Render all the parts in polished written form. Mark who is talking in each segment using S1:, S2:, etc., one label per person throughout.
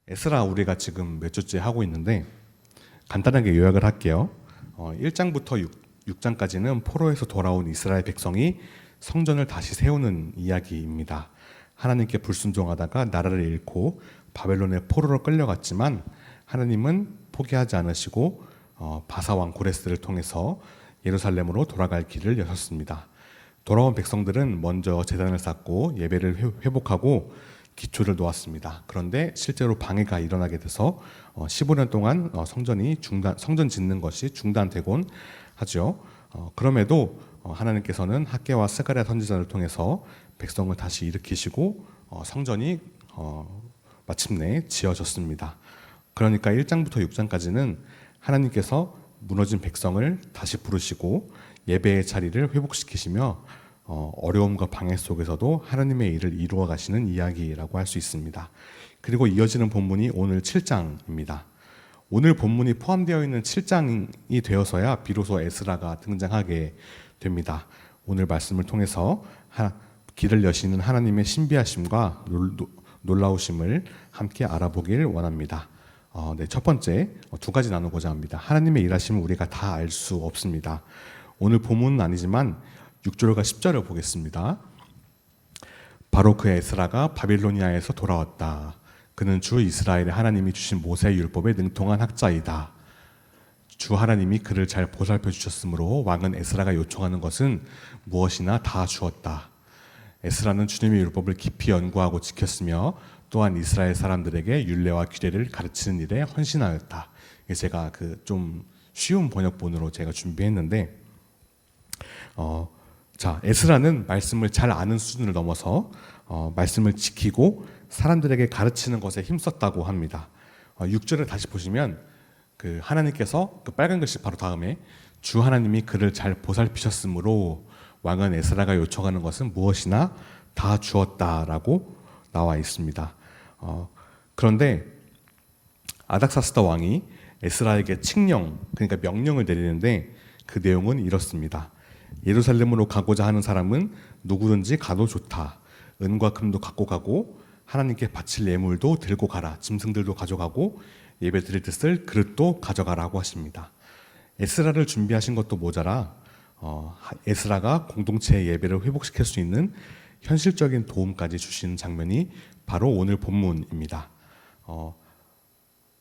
S1: 에스라 우리가 지금 몇 주째 하고 있는데 간단하게 요약을 할게요. 1장부터 6장까지는 포로에서 돌아온 이스라엘 백성이 성전을 다시 세우는 이야기입니다. 하나님께 불순종하다가 나라를 잃고 바벨론의 포로로 끌려갔지만 하나님은 포기하지 않으시고 바사왕 고레스를 통해서 예루살렘으로 돌아갈 길을 여셨습니다. 돌아온 백성들은 먼저 제단을 쌓고 예배를 회복하고 기초를 놓았습니다. 그런데 실제로 방해가 일어나게 돼서 15년 동안 성전 짓는 것이 중단되곤 하죠. 그럼에도 하나님께서는 학개와 스가랴 선지자를 통해서 백성을 다시 일으키시고 성전이 마침내 지어졌습니다. 그러니까 1장부터 6장까지는 하나님께서 무너진 백성을 다시 부르시고 예배의 자리를 회복시키시며 어려움과 방해 속에서도 하나님의 일을 이루어 가시는 이야기라고 할 수 있습니다. 그리고 이어지는 본문이 오늘 7장입니다. 오늘 본문이 포함되어 있는 7장이 되어서야 비로소 에스라가 등장하게 됩니다. 오늘 말씀을 통해서 길을 여시는 하나님의 신비하심과 놀라우심을 함께 알아보길 원합니다. 첫 번째, 두 가지 나누고자 합니다. 하나님의 일하심을 우리가 다 알 수 없습니다. 오늘 본문은 아니지만 6절과 10절을 보겠습니다. 바로 그 에스라가 바빌로니아에서 돌아왔다. 그는 주 이스라엘의 하나님이 주신 모세의 율법에 능통한 학자이다. 주 하나님이 그를 잘 보살펴 주셨으므로 왕은 에스라가 요청하는 것은 무엇이나 다 주었다. 에스라는 주님의 율법을 깊이 연구하고 지켰으며 또한 이스라엘 사람들에게 율례와 규례를 가르치는 일에 헌신하였다. 제가 좀 쉬운 번역본으로 제가 준비했는데 에스라는 말씀을 잘 아는 수준을 넘어서 말씀을 지키고 사람들에게 가르치는 것에 힘썼다고 합니다. 6절을 다시 보시면 하나님께서 빨간 글씨 바로 다음에 주 하나님이 그를 잘 보살피셨으므로 왕은 에스라가 요청하는 것은 무엇이나 다 주었다라고 나와 있습니다. 그런데 아닥사스다 왕이 에스라에게 칙령, 그러니까 명령을 내리는데 그 내용은 이렇습니다. 예루살렘으로 가고자 하는 사람은 누구든지 가도 좋다. 은과 금도 갖고 가고 하나님께 바칠 예물도 들고 가라. 짐승들도 가져가고 예배 드릴 때 쓸 그릇도 가져가라고 하십니다. 에스라를 준비하신 것도 모자라 에스라가 공동체의 예배를 회복시킬 수 있는 현실적인 도움까지 주시는 장면이 바로 오늘 본문입니다.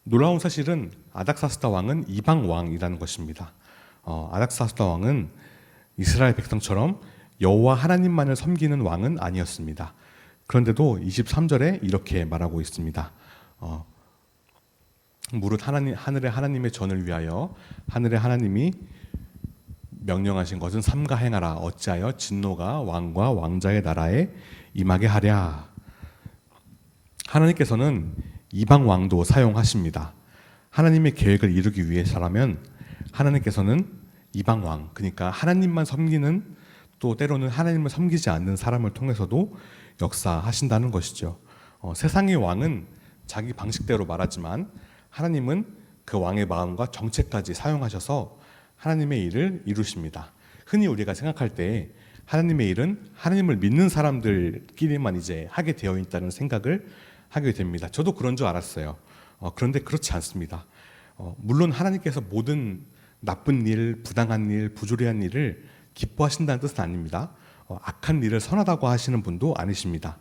S1: 놀라운 사실은 아닥사스다 왕은 이방 왕이라는 것입니다. 아닥사스다 왕은 이스라엘 백성처럼 여호와 하나님만을 섬기는 왕은 아니었습니다. 그런데도 23절에 이렇게 말하고 있습니다. 무릇 하늘의 하나님의 전을 위하여 하늘의 하나님이 명령하신 것은 삼가 행하라. 어찌하여 진노가 왕과 왕자의 나라에 임하게 하랴. 하나님께서는 이방 왕도 사용하십니다. 하나님의 계획을 이루기 위해서라면 하나님께서는 이방 왕, 그러니까 하나님만 섬기는, 또 때로는 하나님을 섬기지 않는 사람을 통해서도 역사하신다는 것이죠. 세상의 왕은 자기 방식대로 말하지만 하나님은 그 왕의 마음과 정체까지 사용하셔서 하나님의 일을 이루십니다. 흔히 우리가 생각할 때 하나님의 일은 하나님을 믿는 사람들끼리만 이제 하게 되어 있다는 생각을 하게 됩니다. 저도 그런 줄 알았어요. 그런데 그렇지 않습니다. 물론 하나님께서 모든 나쁜 일, 부당한 일, 부조리한 일을 기뻐하신다는 뜻은 아닙니다. 악한 일을 선하다고 하시는 분도 아니십니다.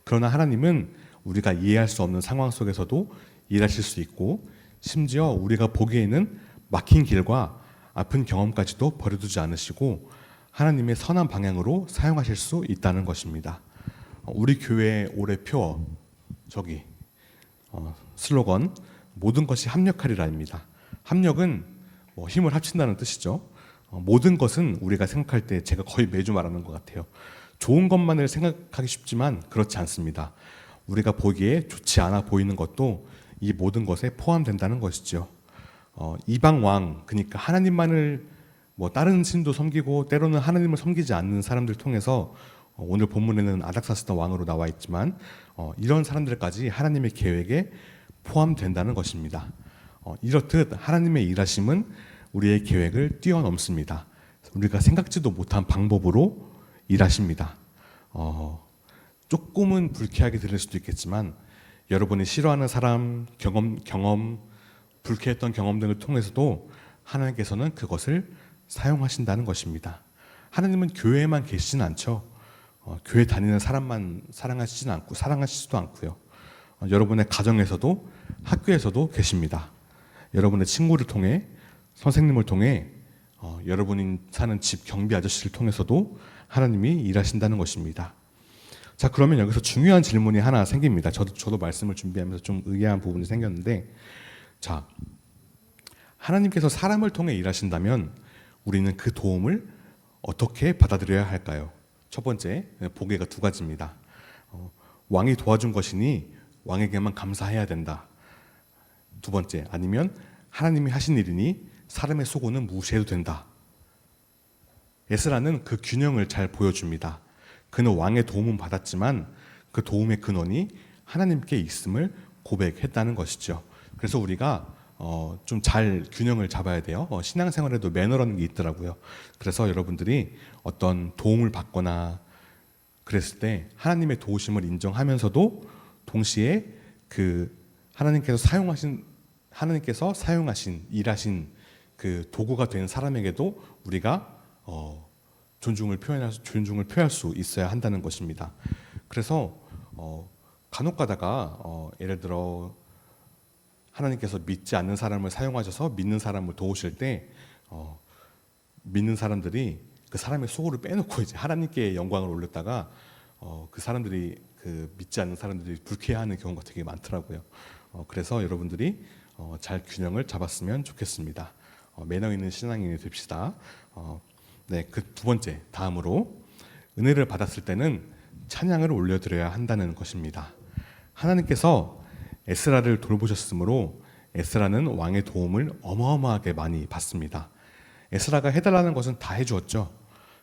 S1: 그러나 하나님은 우리가 이해할 수 없는 상황 속에서도 일하실 수 있고, 심지어 우리가 보기에는 막힌 길과 아픈 경험까지도 버려두지 않으시고 하나님의 선한 방향으로 사용하실 수 있다는 것입니다. 우리 교회의 올해 표 슬로건 모든 것이 합력하리라입니다. 합력은 힘을 합친다는 뜻이죠. 모든 것은 우리가 생각할 때 제가 거의 매주 말하는 것 같아요. 좋은 것만을 생각하기 쉽지만 그렇지 않습니다. 우리가 보기에 좋지 않아 보이는 것도 이 모든 것에 포함된다는 것이죠. 이방 왕, 그러니까 하나님만을 다른 신도 섬기고 때로는 하나님을 섬기지 않는 사람들 통해서 오늘 본문에는 아닥사스다 왕으로 나와 있지만 이런 사람들까지 하나님의 계획에 포함된다는 것입니다. 이렇듯 하나님의 일하심은 우리의 계획을 뛰어넘습니다. 우리가 생각지도 못한 방법으로 일하십니다. 조금은 불쾌하게 들릴 수도 있겠지만 여러분이 싫어하는 사람, 경험, 불쾌했던 경험 등을 통해서도 하나님께서는 그것을 사용하신다는 것입니다. 하나님은 교회에만 계시진 않죠. 교회 다니는 사람만 사랑하시지도 않고요. 여러분의 가정에서도 학교에서도 계십니다. 여러분의 친구를 통해, 선생님을 통해, 여러분이 사는 집 경비 아저씨를 통해서도 하나님이 일하신다는 것입니다. 자, 그러면 여기서 중요한 질문이 하나 생깁니다. 저도 말씀을 준비하면서 좀 의아한 부분이 생겼는데, 자, 하나님께서 사람을 통해 일하신다면 우리는 그 도움을 어떻게 받아들여야 할까요? 첫 번째, 보기가 두 가지입니다. 왕이 도와준 것이니 왕에게만 감사해야 된다. 두 번째, 아니면 하나님이 하신 일이니 사람의 수고는 무시해도 된다. 에스라는 그 균형을 잘 보여줍니다. 그는 왕의 도움은 받았지만 그 도움의 근원이 하나님께 있음을 고백했다는 것이죠. 그래서 우리가 좀 잘 균형을 잡아야 돼요. 신앙생활에도 매너라는 게 있더라고요. 그래서 여러분들이 어떤 도움을 받거나 그랬을 때 하나님의 도우심을 인정하면서도 동시에 그 하나님께서 사용하신 일하신 그 도구가 된 사람에게도 우리가 존중을 표할 수 있어야 한다는 것입니다. 그래서 간혹 가다가 예를 들어 하나님께서 믿지 않는 사람을 사용하셔서 믿는 사람을 도우실 때 믿는 사람들이 그 사람의 수고를 빼놓고 이제 하나님께 영광을 올렸다가 그 사람들이 그 믿지 않는 사람들이 불쾌해하는 경우가 되게 많더라고요. 그래서 여러분들이 잘 균형을 잡았으면 좋겠습니다. 매너 있는 신앙인이 됩시다. 네, 그 두 번째, 다음으로 은혜를 받았을 때는 찬양을 올려드려야 한다는 것입니다. 하나님께서 에스라를 돌보셨으므로 에스라는 왕의 도움을 어마어마하게 많이 받습니다. 에스라가 해달라는 것은 다 해주었죠.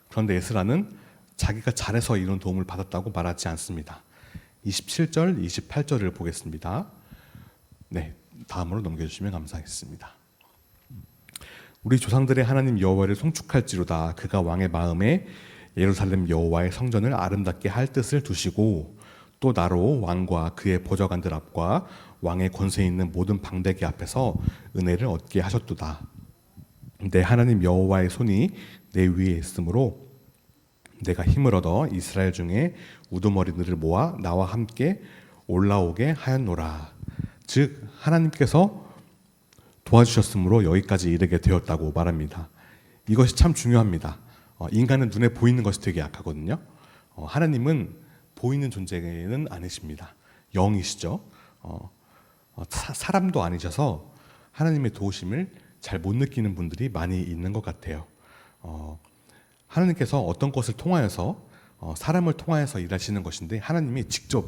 S1: 그런데 에스라는 자기가 잘해서 이런 도움을 받았다고 말하지 않습니다. 27절, 28절을 보겠습니다. 네, 다음으로 넘겨주시면 감사하겠습니다. 우리 조상들의 하나님 여호와를 송축할지로다. 그가 왕의 마음에 예루살렘 여호와의 성전을 아름답게 할 뜻을 두시고 또 나로 왕과 그의 보좌관들 앞과 왕의 권세 있는 모든 방대기 앞에서 은혜를 얻게 하셨도다. 내 하나님 여호와의 손이 내 위에 있으므로 내가 힘을 얻어 이스라엘 중에 우두머리들을 모아 나와 함께 올라오게 하였노라. 즉 하나님께서 도와주셨으므로 여기까지 이르게 되었다고 말합니다. 이것이 참 중요합니다. 인간은 눈에 보이는 것이 되게 약하거든요. 하나님은 보이는 존재는 아니십니다. 영이시죠. 사람도 아니셔서 하나님의 도우심을 잘 못 느끼는 분들이 많이 있는 것 같아요. 하나님께서 어떤 것을 통하여서 사람을 통하여서 일하시는 것인데 하나님이 직접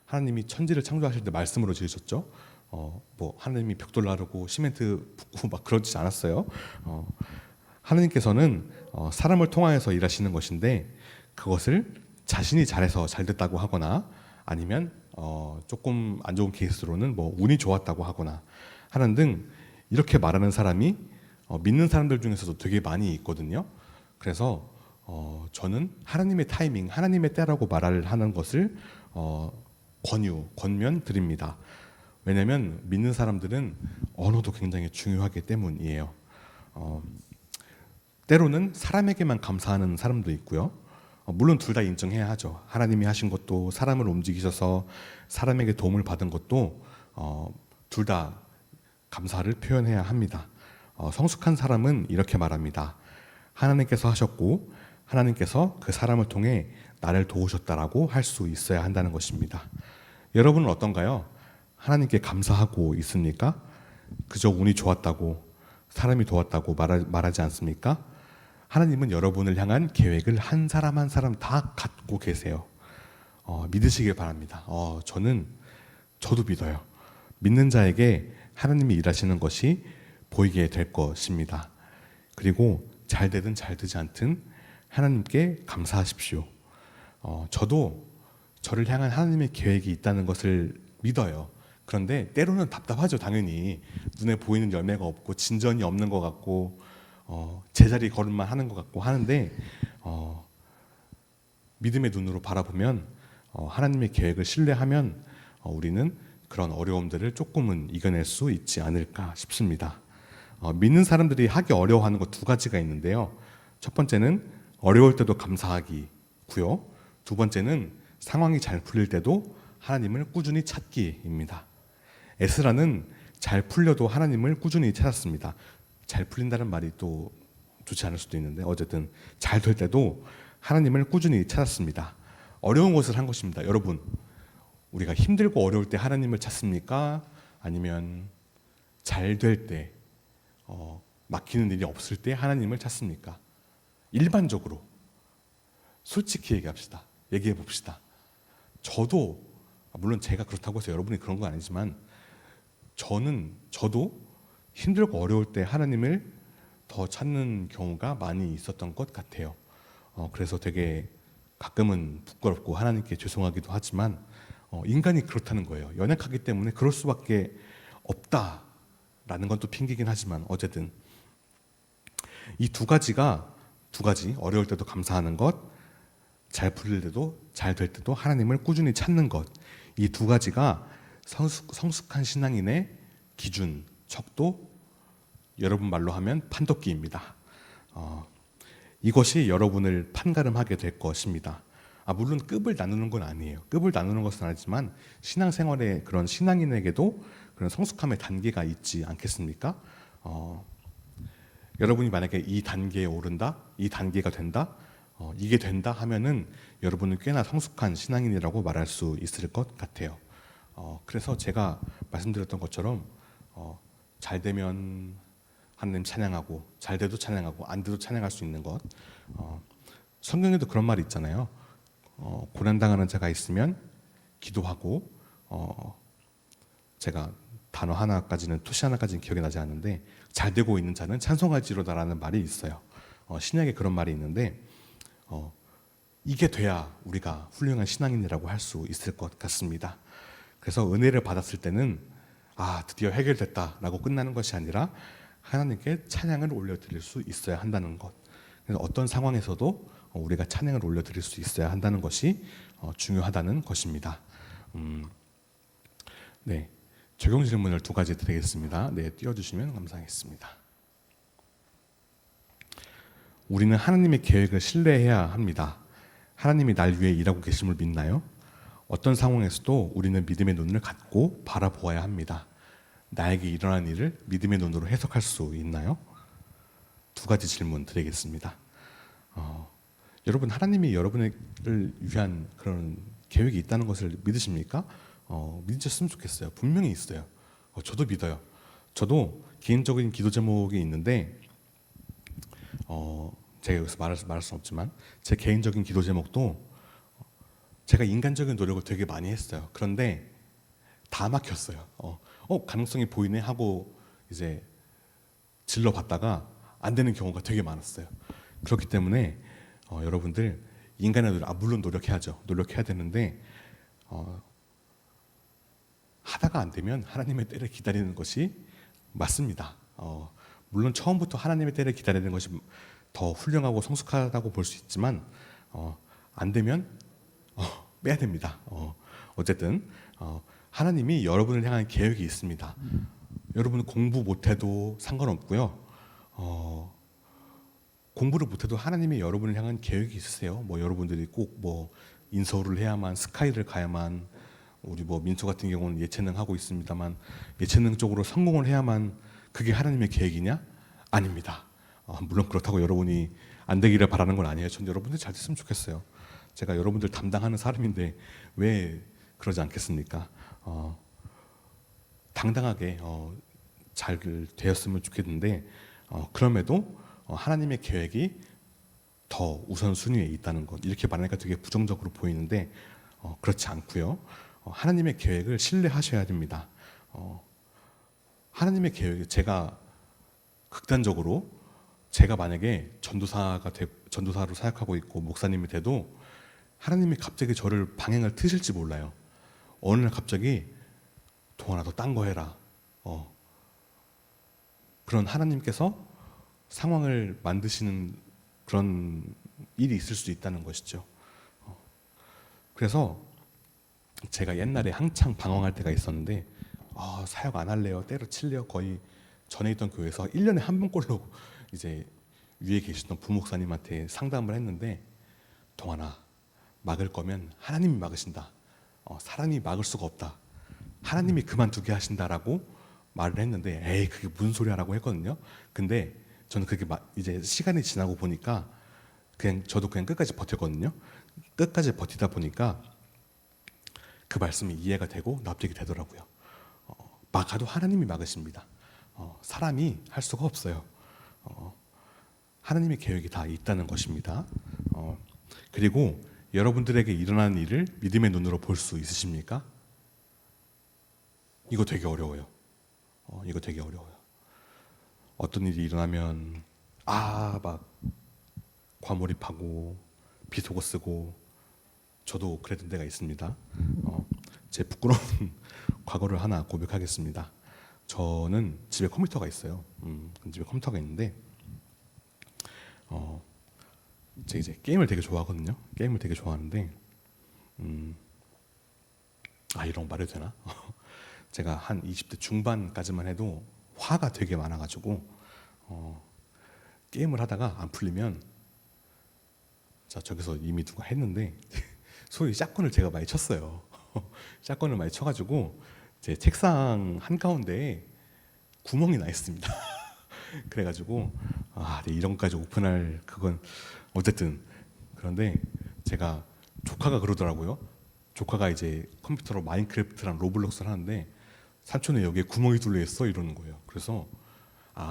S1: 하나님이 천지를 창조하실 때 말씀으로 지으셨죠. 하나님이 벽돌 나르고 시멘트 붓고 막 그러지 않았어요. 하나님께서는 사람을 통하여서 일하시는 것인데 그것을 자신이 잘해서 잘 됐다고 하거나 아니면 조금 안 좋은 케이스로는 운이 좋았다고 하거나 하는 등 이렇게 말하는 사람이 믿는 사람들 중에서도 되게 많이 있거든요. 그래서 저는 하나님의 타이밍, 하나님의 때라고 말을 하는 것을 권면 드립니다. 왜냐하면 믿는 사람들은 언어도 굉장히 중요하기 때문이에요. 때로는 사람에게만 감사하는 사람도 있고요. 물론 둘 다 인정해야 하죠. 하나님이 하신 것도 사람을 움직이셔서 사람에게 도움을 받은 것도 둘 다 감사를 표현해야 합니다. 성숙한 사람은 이렇게 말합니다. 하나님께서 하셨고 하나님께서 그 사람을 통해 나를 도우셨다라고 할 수 있어야 한다는 것입니다. 여러분은 어떤가요? 하나님께 감사하고 있습니까? 그저 운이 좋았다고 사람이 도왔다고 말하지 않습니까? 하나님은 여러분을 향한 계획을 한 사람 한 사람 다 갖고 계세요. 믿으시길 바랍니다. 저도 믿어요. 믿는 자에게 하나님이 일하시는 것이 보이게 될 것입니다. 그리고 잘 되든 잘 되지 않든 하나님께 감사하십시오. 저도 저를 향한 하나님의 계획이 있다는 것을 믿어요. 그런데 때로는 답답하죠. 당연히 눈에 보이는 열매가 없고 진전이 없는 것 같고 제자리 걸음만 하는 것 같고 하는데 믿음의 눈으로 바라보면 하나님의 계획을 신뢰하면 우리는 그런 어려움들을 조금은 이겨낼 수 있지 않을까 싶습니다. 믿는 사람들이 하기 어려워하는 것 두 가지가 있는데요. 첫 번째는 어려울 때도 감사하기고요. 두 번째는 상황이 잘 풀릴 때도 하나님을 꾸준히 찾기입니다. 에스라는 잘 풀려도 하나님을 꾸준히 찾았습니다. 잘 풀린다는 말이 또 좋지 않을 수도 있는데 어쨌든 잘 될 때도 하나님을 꾸준히 찾았습니다. 어려운 것을 한 것입니다. 여러분, 우리가 힘들고 어려울 때 하나님을 찾습니까? 아니면 잘 될 때, 막히는 일이 없을 때 하나님을 찾습니까? 일반적으로 솔직히 얘기해 봅시다. 저도 물론 제가 그렇다고 해서 여러분이 그런 건 아니지만 저도 힘들고 어려울 때 하나님을 더 찾는 경우가 많이 있었던 것 같아요. 그래서 되게 가끔은 부끄럽고 하나님께 죄송하기도 하지만 인간이 그렇다는 거예요. 연약하기 때문에 그럴 수밖에 없다라는 건 또 핑계긴 하지만 어쨌든 이 두 가지 어려울 때도 감사하는 것, 잘 풀릴 때도 잘 될 때도 하나님을 꾸준히 찾는 것, 이 두 가지가 성숙한 신앙인의 기준, 척도, 여러분 말로 하면 판도끼입니다. 이것이 여러분을 판가름하게 될 것입니다. 물론 급을 나누는 건 아니에요. 급을 나누는 것은 아니지만 신앙생활에 그런 신앙인에게도 그런 성숙함의 단계가 있지 않겠습니까? 여러분이 만약에 이 단계에 오른다, 이 단계가 된다, 이게 된다 하면은 여러분은 꽤나 성숙한 신앙인이라고 말할 수 있을 것 같아요. 그래서 제가 말씀드렸던 것처럼 잘 되면 하나님 찬양하고 잘 돼도 찬양하고 안 돼도 찬양할 수 있는 것. 성경에도 그런 말이 있잖아요. 고난당하는 자가 있으면 기도하고 제가 단어 하나까지는 토시 하나까지는 기억이 나지 않는데 잘 되고 있는 자는 찬송할지로다라는 말이 있어요. 신약에 그런 말이 있는데 이게 돼야 우리가 훌륭한 신앙인이라고 할 수 있을 것 같습니다. 그래서 은혜를 받았을 때는 드디어 해결됐다라고 끝나는 것이 아니라 하나님께 찬양을 올려드릴 수 있어야 한다는 것. 그래서 어떤 상황에서도 우리가 찬양을 올려드릴 수 있어야 한다는 것이 중요하다는 것입니다. 네, 적용 질문을 두 가지 드리겠습니다. 네, 띄워주시면 감사하겠습니다. 우리는 하나님의 계획을 신뢰해야 합니다. 하나님이 날 위해 일하고 계심을 믿나요? 어떤 상황에서도 우리는 믿음의 눈을 갖고 바라보아야 합니다. 나에게 일어난 일을 믿음의 눈으로 해석할 수 있나요? 두 가지 질문 드리겠습니다. 여러분, 하나님이 여러분을 위한 그런 계획이 있다는 것을 믿으십니까? 믿으셨으면 좋겠어요. 분명히 있어요. 저도 믿어요. 저도 개인적인 기도 제목이 있는데 제가 여기서 말할 수는 없지만 제 개인적인 기도 제목도 제가 인간적인 노력을 되게 많이 했어요. 그런데 다 막혔어요. 가능성이 보이네 하고 이제 질러봤다가 안 되는 경우가 되게 많았어요. 그렇기 때문에 여러분들 인간의 노력, 물론 노력해야죠. 노력해야 되는데 하다가 안 되면 하나님의 때를 기다리는 것이 맞습니다. 물론 처음부터 하나님의 때를 기다리는 것이 더 훌륭하고 성숙하다고 볼 수 있지만 안 되면 빼야 됩니다. 어쨌든 하나님이 여러분을 향한 계획이 있습니다. 여러분은 공부 못해도 상관없고요. 공부를 못해도 하나님이 여러분을 향한 계획이 있으세요. 여러분들이 꼭 인서울을 해야만, 스카이를 가야만, 우리 민초 같은 경우는 예체능 하고 있습니다만 예체능 쪽으로 성공을 해야만 그게 하나님의 계획이냐? 아닙니다. 물론 그렇다고 여러분이 안 되기를 바라는 건 아니에요. 전 여러분들 잘 됐으면 좋겠어요. 제가 여러분들 담당하는 사람인데 왜 그러지 않겠습니까? 당당하게 잘 되었으면 좋겠는데 그럼에도 하나님의 계획이 더 우선순위에 있다는 것, 이렇게 말하니까 되게 부정적으로 보이는데 그렇지 않고요. 하나님의 계획을 신뢰하셔야 됩니다. 하나님의 계획, 제가 극단적으로 제가 만약에 전도사로 사역하고 있고 목사님이 돼도 하나님이 갑자기 저를 방향을 트실지 몰라요. 어느 날 갑자기 동원아 너 딴 거 해라. 그런 하나님께서 상황을 만드시는 그런 일이 있을 수도 있다는 것이죠. 그래서 제가 옛날에 한창 방황할 때가 있었는데 사역 안 할래요, 때려칠래요, 거의 전에 있던 교회에서 1년에 한 번꼴로 이제 위에 계시던 부목사님한테 상담을 했는데, 동환아, 막을 거면 하나님이 막으신다. 사람이 막을 수가 없다. 하나님이 그만두게 하신다라고 말을 했는데, 에이 그게 무슨 소리야라고 했거든요. 근데 저는 그게 이제 시간이 지나고 보니까 저도 그냥 끝까지 버텼거든요. 끝까지 버티다 보니까 그 말씀이 이해가 되고 납득이 되더라고요. 막아도 하나님이 막으십니다. 사람이 할 수가 없어요. 하나님의 계획이 다 있다는 것입니다. 그리고 여러분들에게 일어나는 일을 믿음의 눈으로 볼 수 있으십니까? 이거 되게 어려워요. 이거 되게 어려워요. 어떤 일이 일어나면 막 과몰입하고 비속어 쓰고, 저도 그랬던 때가 있습니다. 제 부끄러운 과거를 하나 고백하겠습니다. 저는 집에 컴퓨터가 있어요. 집에 컴퓨터가 있는데 제가 이제 게임을 되게 좋아하거든요. 게임을 되게 좋아하는데 이런 거 말해도 되나? 제가 한 20대 중반까지만 해도 화가 되게 많아가지고 게임을 하다가 안 풀리면, 자 저기서 이미 누가 했는데 소위 샷건을 제가 많이 쳤어요. 샷건을 많이 쳐가지고 제 책상 한가운데에 구멍이 나 있습니다. 그래가지고 이런 것까지 오픈할 그건 어쨌든. 그런데 제가 조카가 그러더라고요. 조카가 이제 컴퓨터로 마인크래프트랑 로블록스를 하는데, 삼촌이 여기에 구멍이 뚫려 있어 이러는 거예요. 그래서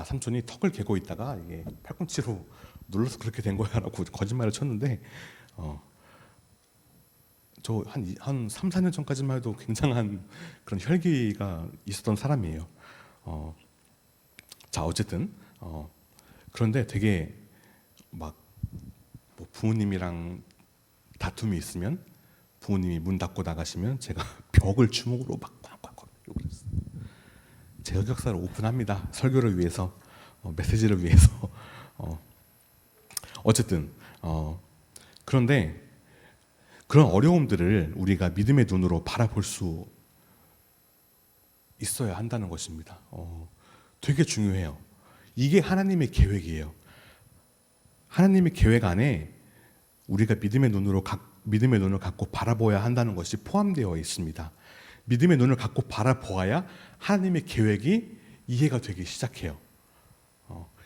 S1: 삼촌이 턱을 개고 있다가 이게 팔꿈치로 눌러서 그렇게 된 거야라고 거짓말을 쳤는데, 저 한 3, 4년 전까지만 해도 굉장한 그런 혈기가 있었던 사람이에요. 자 어쨌든 그런데 되게 막 뭐 부모님이랑 다툼이 있으면, 부모님이 문 닫고 나가시면 제가 벽을 주먹으로 막 꽉꽉꽉 욕을 했어요. 제 흑역사를 오픈합니다. 설교를 위해서, 메시지를 위해서. 어쨌든 그런데 그런 어려움들을 우리가 믿음의 눈으로 바라볼 수 있어야 한다는 것입니다. 되게 중요해요. 이게 하나님의 계획이에요. 하나님의 계획 안에 우리가 믿음의 눈을 갖고 바라보아야 한다는 것이 포함되어 있습니다. 믿음의 눈을 갖고 바라보아야 하나님의 계획이 이해가 되기 시작해요.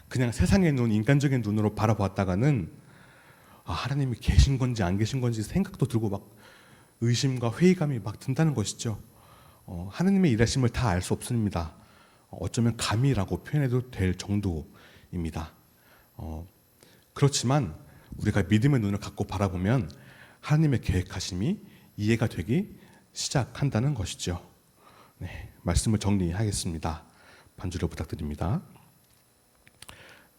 S1: 그냥 세상의 눈, 인간적인 눈으로 바라보았다가는 하나님이 계신 건지 안 계신 건지 생각도 들고 막 의심과 회의감이 막 든다는 것이죠. 하나님의 일하심을 다 알 수 없습니다. 어쩌면 감이라고 표현해도 될 정도입니다. 그렇지만 우리가 믿음의 눈을 갖고 바라보면 하나님의 계획하심이 이해가 되기 시작한다는 것이죠. 네, 말씀을 정리하겠습니다. 반주를 부탁드립니다.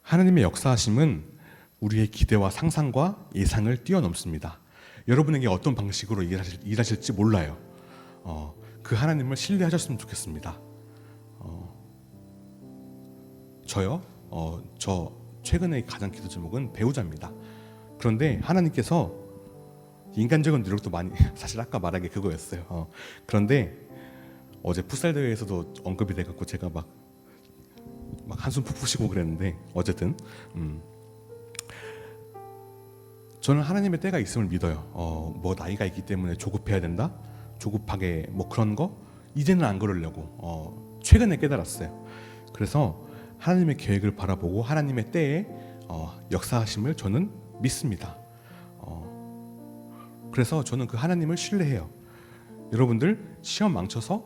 S1: 하나님의 역사하심은 우리의 기대와 상상과 예상을 뛰어넘습니다. 여러분에게 어떤 방식으로 일하실지 몰라요. 그 하나님을 신뢰하셨으면 좋겠습니다. 저요? 저 최근에 가장 기도 제목은 배우자입니다. 그런데 하나님께서 인간적인 노력도 많이 사실 아까 말한 게 그거였어요. 그런데 어제 풋살 대회에서도 언급이 돼갖고 제가 막 한숨 푹푹 쉬고 그랬는데, 어쨌든 저는 하나님의 때가 있음을 믿어요. 뭐 나이가 있기 때문에 조급해야 된다, 조급하게 뭐 그런 거 이제는 안 그러려고 최근에 깨달았어요. 그래서 하나님의 계획을 바라보고 하나님의 때에 역사하심을 저는 믿습니다. 그래서 저는 그 하나님을 신뢰해요. 여러분들 시험 망쳐서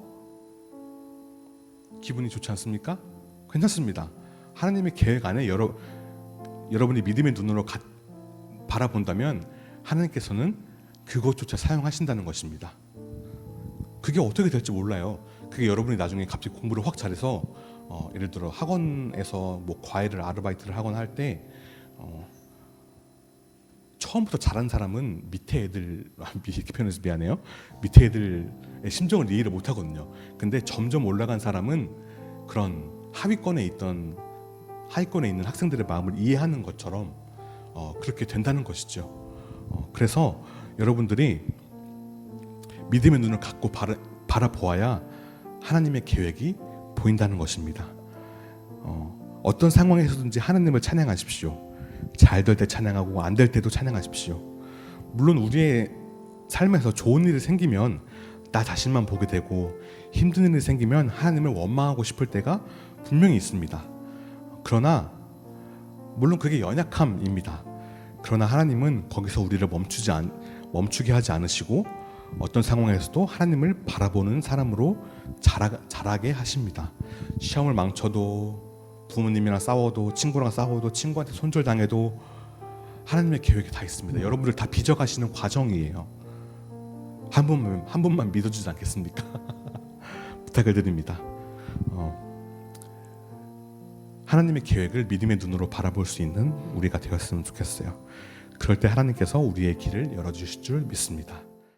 S1: 기분이 좋지 않습니까? 괜찮습니다. 하나님의 계획 안에 여러분이 믿음의 눈으로 바라본다면 하나님께서는 그것조차 사용하신다는 것입니다. 그게 어떻게 될지 몰라요. 그게 여러분이 나중에 갑자기 공부를 확 잘해서 예를 들어 학원에서 뭐 과외를 아르바이트를 하거나 할 때 처음부터 잘한 사람은 밑에 애들, 이렇게 표현해서 미안해요, 밑에 애들의 심정을 이해를 못하거든요. 근데 점점 올라간 사람은 그런 하위권에 있는 학생들의 마음을 이해하는 것처럼 그렇게 된다는 것이죠. 그래서 여러분들이 믿음의 눈을 갖고 바라보아야 하나님의 계획이 보인다는 것입니다. 어떤 상황에서든지 하나님을 찬양하십시오. 잘 될 때 찬양하고 안 될 때도 찬양하십시오. 물론 우리의 삶에서 좋은 일이 생기면 나 자신만 보게 되고 힘든 일이 생기면 하나님을 원망하고 싶을 때가 분명히 있습니다. 그러나 물론 그게 연약함입니다. 그러나 하나님은 거기서 우리를 멈추게 하지 않으시고 어떤 상황에서도 하나님을 바라보는 사람으로 자라게 하십니다. 시험을 망쳐도, 부모님이랑 싸워도, 친구랑 싸워도, 친구한테 손절당해도 하나님의 계획이 다 있습니다. 여러분들 다 빚어가시는 과정이에요. 한 번만 믿어주지 않겠습니까? 부탁을 드립니다. 하나님의 계획을 믿음의 눈으로 바라볼 수 있는 우리가 되었으면 좋겠어요. 그럴 때 하나님께서 우리의 길을 열어주실 줄 믿습니다.